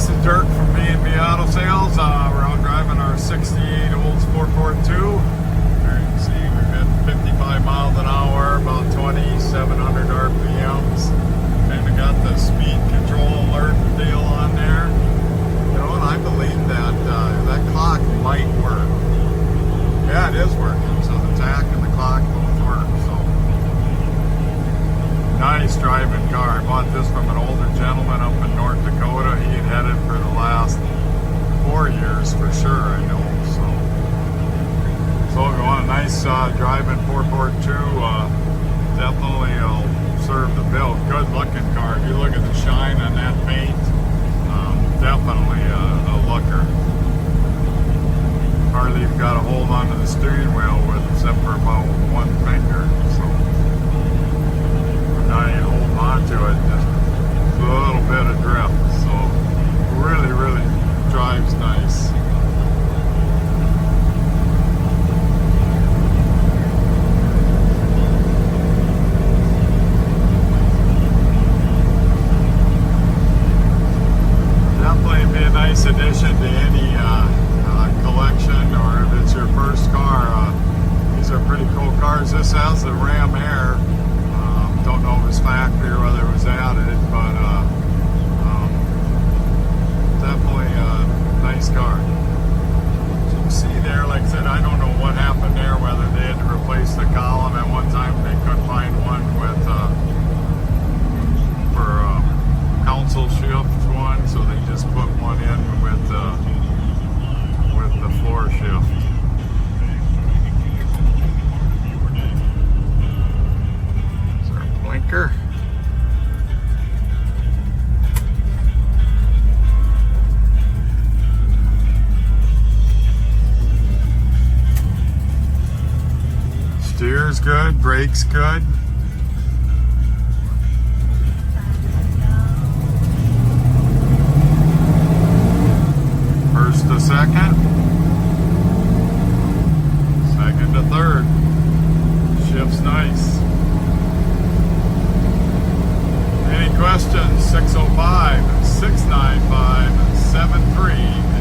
this is Dirk from B&B Auto Sales. We're out driving our 68 Olds 442. There you can see we've hit 55 miles an hour, about 2,700 RPMs. And we got the speed control alert deal on there. You know, and I believe that that clock might work. Yeah, it is working. So the tach and the clock both work. So nice driving car. I bought this from an older gentleman up in North Dakota. He had had it for the last 4 years for sure, I know. So if you want a nice driving 442, definitely will serve the bill. Good looking car. If you look at the shine on that paint, definitely a looker. Hardly even got a hold onto the steering wheel with except for about one finger. So not even holding on to it, just a little bit of drift. So really, really drives nice. Definitely be a nice addition to any collection, or if it's your first car. These are pretty cool cars. This has the Ram Air. Don't know if it's factory or whether it was added, but definitely a nice car. So you can see there, like I said, I don't know what happened there, whether they had to replace the column at one time. They couldn't find one with for console shift one, so they just put one in with the floor shift. Blinker. Steer's good, brakes good. First to second. Second to third. Shift's nice. Any questions? 605-695-73